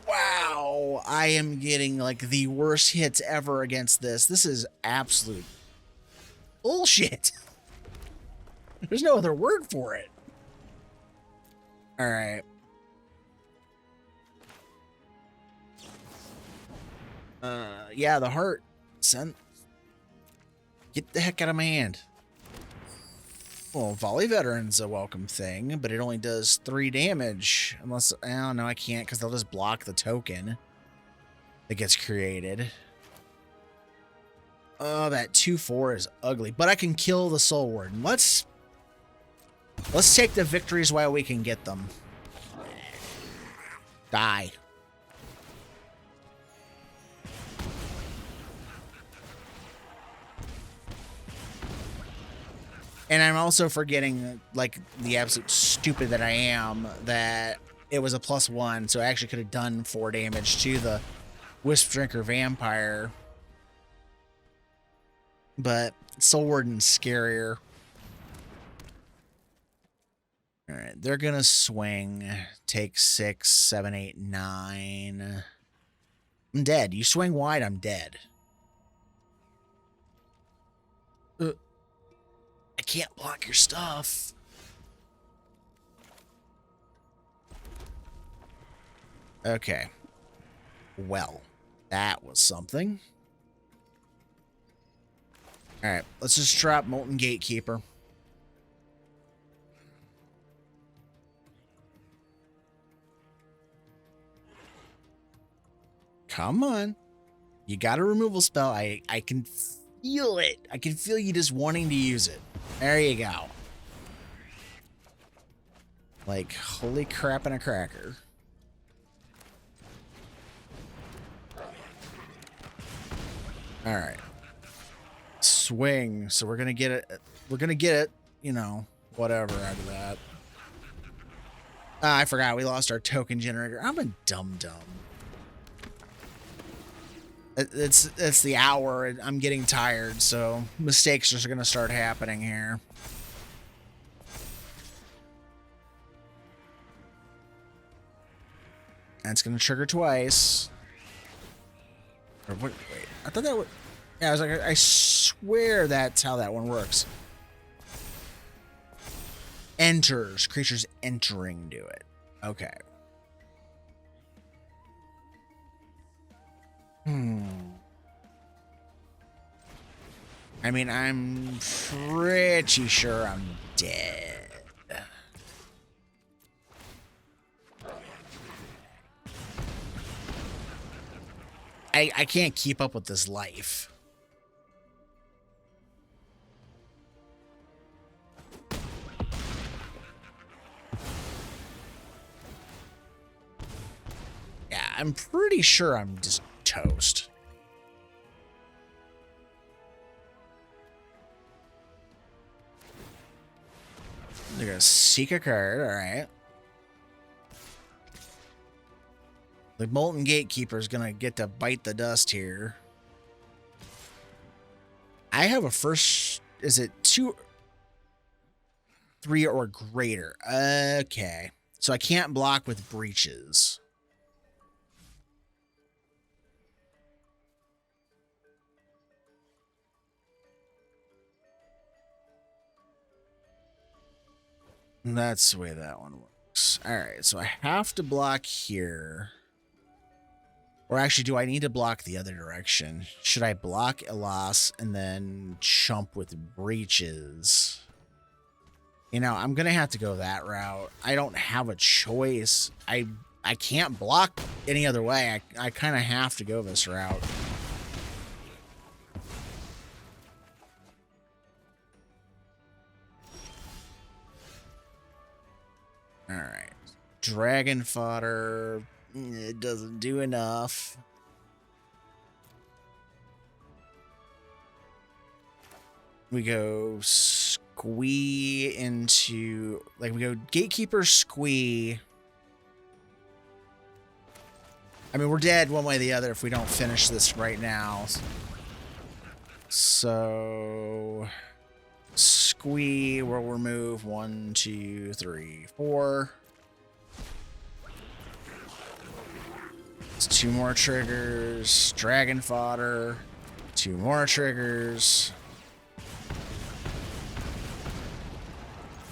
Wow. I am getting like the worst hits ever against this. This is absolute bullshit. There's no other word for it. All right. Yeah, the heart. Get the heck out of my hand. Well, Volley Veteran's a welcome thing, but it only does 3 damage. Unless, oh no, I can't because they'll just block the token that gets created. Oh, that 2/4 is ugly, but I can kill the Soul Warden. Let's take the victories while we can get them. Die. And I'm also forgetting, like, the absolute stupid that I am, that it was a +1, so I actually could have done 4 damage to the Wisp Drinker Vampire. But Soul Warden's scarier. Alright, they're gonna swing. Take 6, 7, 8, 9. I'm dead. You swing wide, I'm dead. I can't block your stuff. Okay. Well, that was something. Alright, let's just drop Molten Gatekeeper. Come on. You got a removal spell. I can feel it. I can feel you just wanting to use it. There you go. Like, holy crap and a cracker. Alright. Swing. So we're gonna get it. We're gonna get it, you know, whatever out of that. I forgot we lost our token generator. I'm a dum-dum. It's the hour, and I'm getting tired, so mistakes are going to start happening here. That's going to trigger twice. Or what, wait, I thought that would... Yeah, I was like, I swear that's how that one works. Enters. Creatures entering do it. Okay. I mean, I'm pretty sure I'm dead. I can't keep up with this life. Yeah, I'm pretty sure I'm just toast. They're gonna seek a card, alright. The Molten Gatekeeper is gonna get to bite the dust here. I have a first... Is it 2, 3, or greater? Okay. So I can't block with breaches. That's the way that one works. Alright, so I have to block here. Or actually, do I need to block the other direction? Should I block Elas and then chump with breaches? You know, I'm going to have to go that route. I don't have a choice. I can't block any other way. I kind of have to go this route. Alright. Dragon fodder... It doesn't do enough. We go squee into... Like, we go Gatekeeper, squee. I mean, we're dead one way or the other if we don't finish this right now. So... Squee will remove 1, 2, 3, 4... It's 2 more triggers. Dragon fodder. 2 more triggers.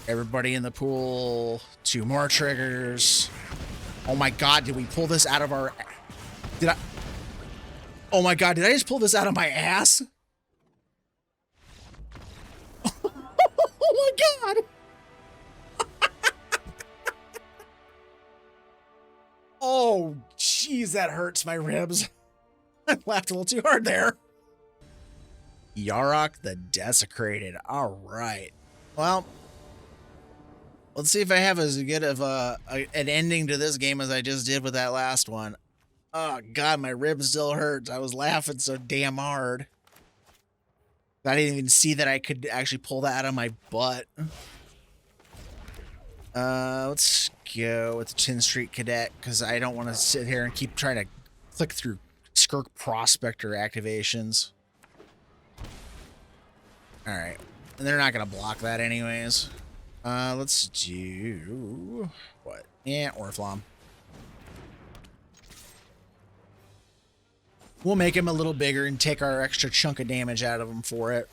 Everybody in the pool. 2 more triggers. Oh my god, did we pull this out of our... Did I... Oh my god, did I just pull this out of my ass? Oh my god! Oh, jeez, that hurts my ribs. I laughed a little too hard there. Yarok the Desecrated. All right. Well, let's see if I have as good of an ending to this game as I just did with that last one. Oh, God, my ribs still hurt. I was laughing so damn hard. I didn't even see that I could actually pull that out of my butt. Let's go with the 10 Street Cadet, because I don't want to sit here and keep trying to click through Skirk Prospector activations. Alright. And they're not going to block that anyways. Let's do... What? Yeah, Oriflamme. We'll make him a little bigger and take our extra chunk of damage out of him for it.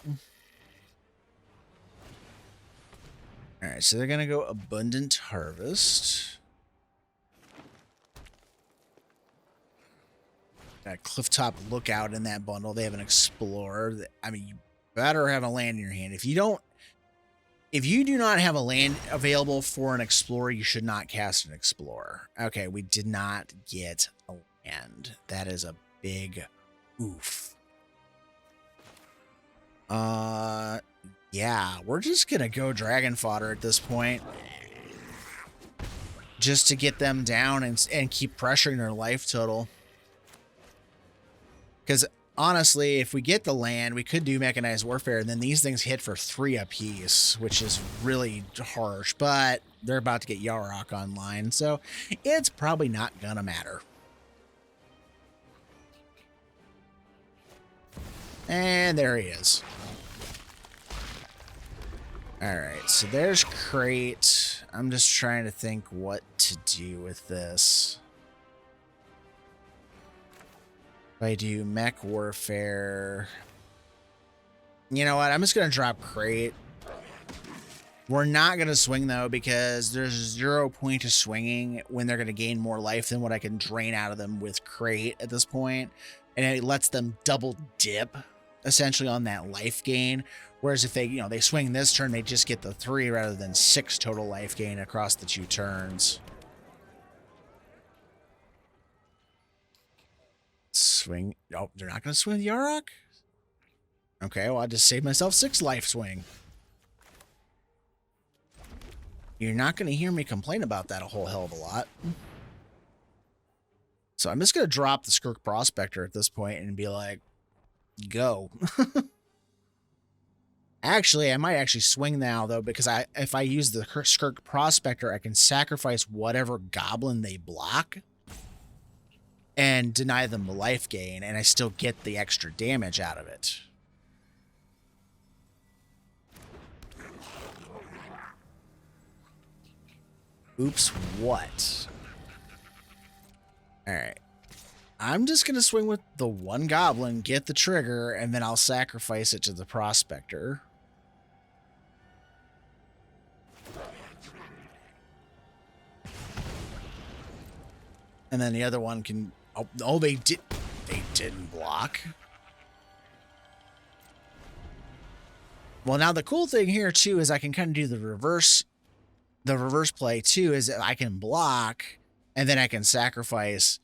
Alright, so they're going to go Abundant Harvest. Got a Clifftop Lookout in that bundle. They have an Explorer. I mean, you better have a land in your hand. If you do not have a land available for an Explorer, you should not cast an Explorer. Okay, we did not get a land. That is a big oof. Yeah, we're just gonna go Dragon Fodder at this point. Just to get them down and keep pressuring their life total. Because honestly, if we get the land, we could do Mechanized Warfare, and then these things hit for 3 apiece, which is really harsh, but they're about to get Yarok online, so it's probably not gonna matter. And there he is. Alright, so there's Kreat. I'm just trying to think what to do with this. If I do mech warfare... You know what? I'm just going to drop Kreat. We're not going to swing, though, because there's 0 point to swinging when they're going to gain more life than what I can drain out of them with Kreat at this point. And it lets them double dip, essentially, on that life gain. Whereas if they, they swing this turn, they just get the 3 rather than 6 total life gain across the 2 turns. Swing. Oh, they're not going to swing Yarok? Okay, well, I just saved myself 6 life swing. You're not going to hear me complain about that a whole hell of a lot. So I'm just going to drop the Skirk Prospector at this point and be like, go. Actually, I might actually swing now, though, because if I use the Skirk Prospector, I can sacrifice whatever goblin they block and deny them the life gain, and I still get the extra damage out of it. Oops, what? Alright. I'm just going to swing with the 1 goblin, get the trigger, and then I'll sacrifice it to the Prospector. And then the other one can... Oh, they didn't block. Well, now the cool thing here, too, is I can kind of do the reverse play, too, is I can block, and then I can sacrifice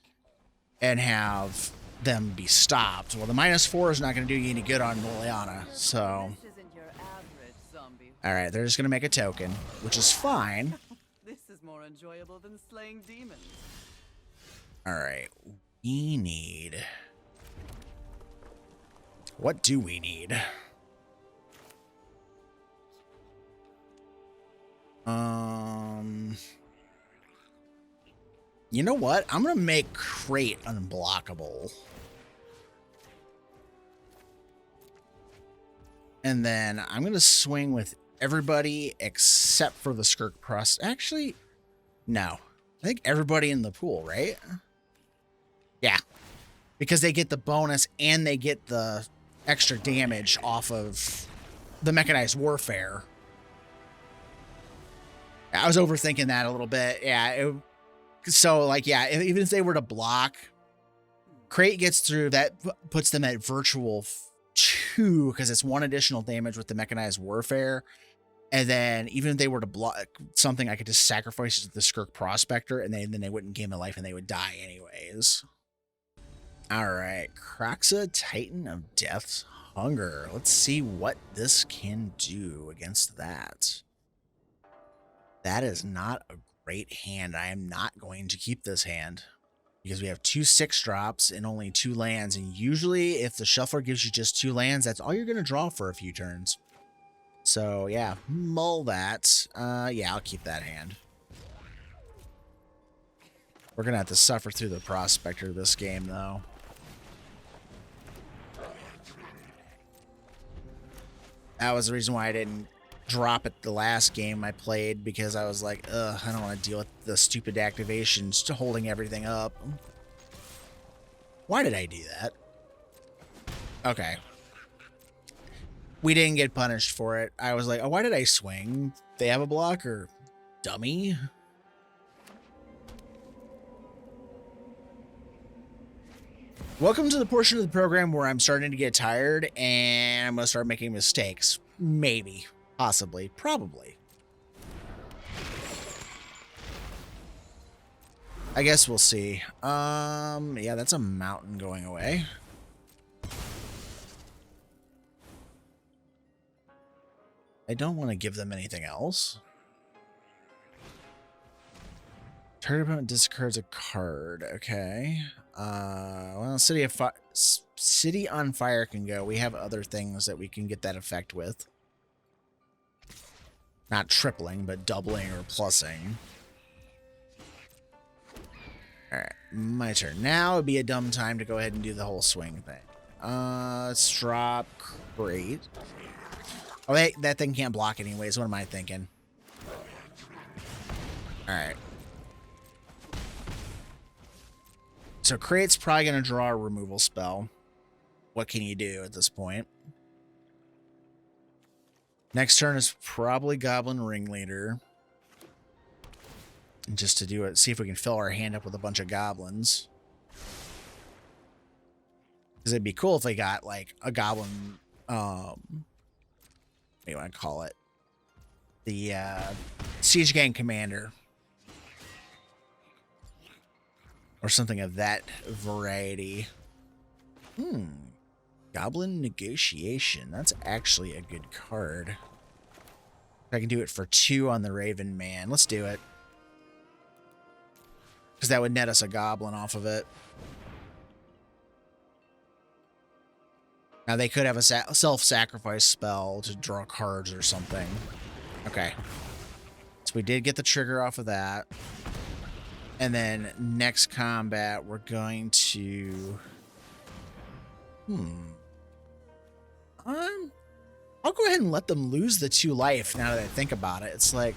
and have them be stopped. Well, the -4 is not going to do you any good on Liliana, so... Alright, they're just going to make a token, which is fine. This is more enjoyable than slaying demons. Alright, we need... What do we need? You know what? I'm going to make Kreat unblockable. And then I'm going to swing with everybody except for the Skirk Prost. Actually, no. I think everybody in the pool, right? Yeah. Because they get the bonus and they get the extra damage off of the Mechanized Warfare. I was overthinking that a little bit. Yeah. So, like, yeah, even if they were to block, Kreat gets through. That puts them at virtual 2 because it's 1 additional damage with the Mechanized Warfare. And then even if they were to block something, I could just sacrifice it to the Skirk Prospector, and then they wouldn't gain the life, and they would die anyways. All right, Kroxa, Titan of Death's Hunger. Let's see what this can do against that. That is not a great hand. I am not going to keep this hand because we have 2 6-drops and only 2 lands. And usually if the shuffler gives you just 2 lands, that's all you're going to draw for a few turns. So yeah, mull that. Yeah, I'll keep that hand. We're going to have to suffer through the Prospector this game, though. That was the reason why I didn't drop it the last game I played, because I was like, ugh, I don't want to deal with the stupid activations holding everything up. Why did I do that? Okay. We didn't get punished for it. I was like, oh, why did I swing? They have a blocker. Dummy. Welcome to the portion of the program where I'm starting to get tired and I'm going to start making mistakes. Maybe. Possibly. Probably. I guess we'll see. Yeah, that's a mountain going away. I don't want to give them anything else. Target opponent discards a card. Okay. Well, City on Fire can go. We have other things that we can get that effect with. Not tripling, but doubling or plussing. Alright, my turn. Now would be a dumb time to go ahead and do the whole swing thing. Let's drop Kreat. Oh, wait, that thing can't block anyways. What am I thinking? Alright. So Kreat's probably going to draw a removal spell. What can you do at this point? Next turn is probably Goblin Ringleader. And just to do it, see if we can fill our hand up with a bunch of goblins. Because it'd be cool if they got, like, a goblin, what do you want to call it? The, Siege Gang Commander. Or something of that variety. Goblin Negotiation. That's actually a good card. I can do it for 2 on the Raven Man. Let's do it. Because that would net us a goblin off of it. Now, they could have a self-sacrifice spell to draw cards or something. Okay. So we did get the trigger off of that. And then next combat, we're going to... I'll go ahead and let them lose the 2 life now that I think about it. It's like...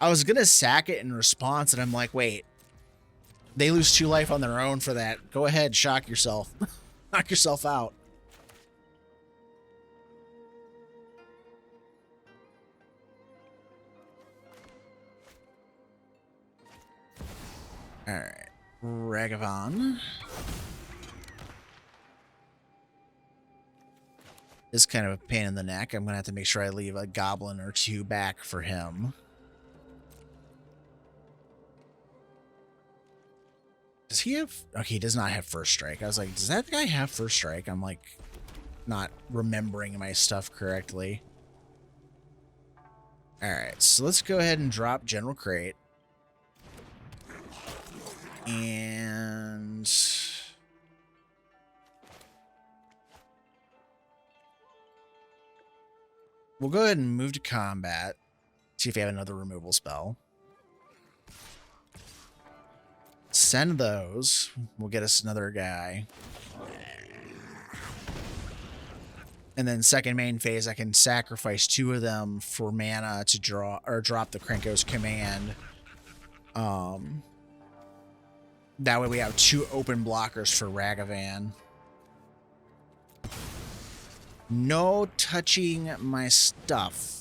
I was going to sack it in response, and I'm like, wait. They lose 2 life on their own for that. Go ahead, shock yourself. Knock yourself out. Alright. Ragavan. This is kind of a pain in the neck. I'm going to have to make sure I leave a goblin or 2 back for him. Does he have... Okay, he does not have first strike. I was like, does that guy have first strike? I'm like, not remembering my stuff correctly. Alright, so let's go ahead and drop General Kreat. And... we'll go ahead and move to combat. See if we have another removal spell. Send those. We'll get us another guy. And then second main phase, I can sacrifice 2 of them for mana to draw or drop the Krenko's command. That way we have 2 open blockers for Ragavan. No touching my stuff.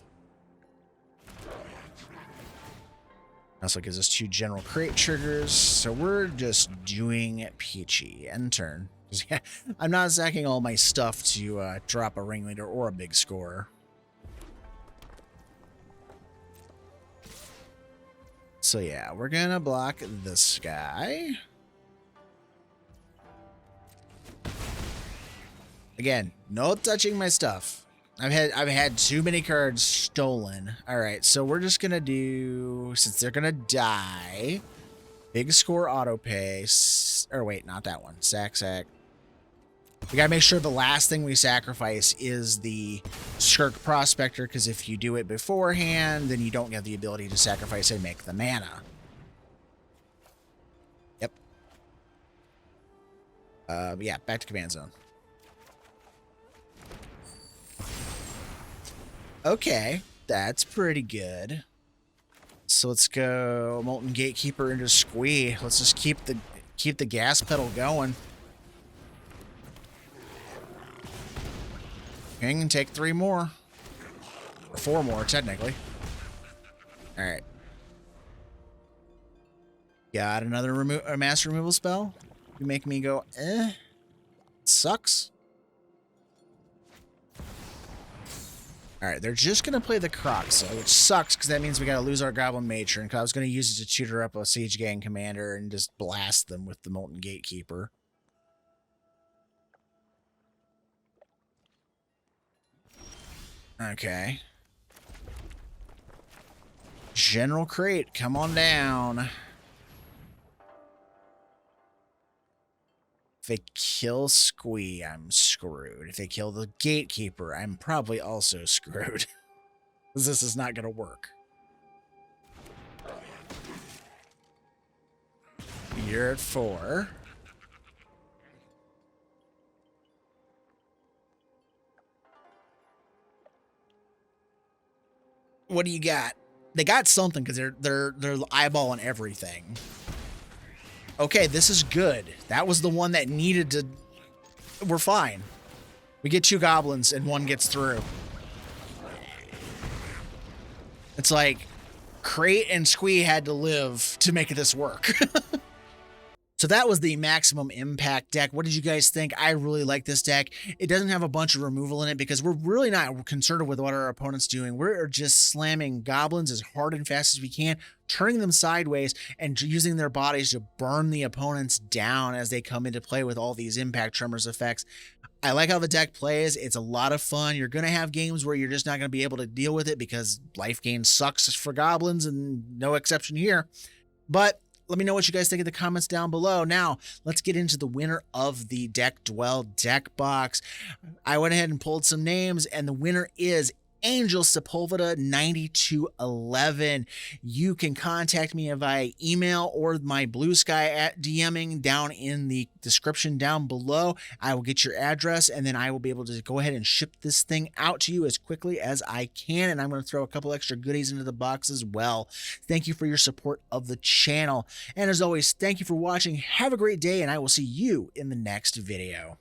Also gives us 2 General Kreat triggers, so we're just doing it peachy. End turn. Yeah, I'm not sacking all my stuff to drop a Ringleader or a big score. So yeah, we're gonna block this guy. Again, no touching my stuff. I've had too many cards stolen. All right, so we're just gonna do, since they're gonna die, big score auto pay. Or wait, not that one. Sack. We gotta make sure the last thing we sacrifice is the Skirk Prospector, because if you do it beforehand, then you don't get the ability to sacrifice and make the mana. Yep. Yeah, back to command zone. Okay, that's pretty good. So let's go Molten Gatekeeper into Squee. Let's just keep the gas pedal going. King can take 3 more. Or 4 more, technically. Alright. Got another mass removal spell? You make me go, eh? Sucks. Alright, they're just going to play the Kroxa, which sucks because that means we got to lose our Goblin Matron, because I was going to use it to tutor up a Siege Gang Commander and just blast them with the Molten Gatekeeper. Okay. General Kreat, come on down. If they kill Squee, I'm screwed. If they kill the Gatekeeper, I'm probably also screwed. Because this is not going to work. You're at 4. What do you got? They got something because they're eyeballing everything. Okay, this is good. That was the one that needed to. We're fine. We get 2 goblins and 1 gets through. It's like Kreat and Squee had to live to make this work. So that was the maximum impact deck. What did you guys think? I really like this deck. It doesn't have a bunch of removal in it because we're really not concerned with what our opponent's doing. We're just slamming goblins as hard and fast as we can, turning them sideways and using their bodies to burn the opponents down as they come into play with all these Impact Tremors effects. I like how the deck plays. It's a lot of fun. You're going to have games where you're just not going to be able to deal with it because life gain sucks for goblins, and no exception here. But let me know what you guys think in the comments down below. Now, let's get into the winner of the Deck Dwell deck box. I went ahead and pulled some names, and the winner is Angel Sepulveda 9211. You can contact me via email or my Blue Sky at DMing down in the description down below. I will get your address, and then I will be able to go ahead and ship this thing out to you as quickly as I can. And I'm going to throw a couple extra goodies into the box as well. Thank you for your support of the channel. And as always, thank you for watching. Have a great day, and I will see you in the next video.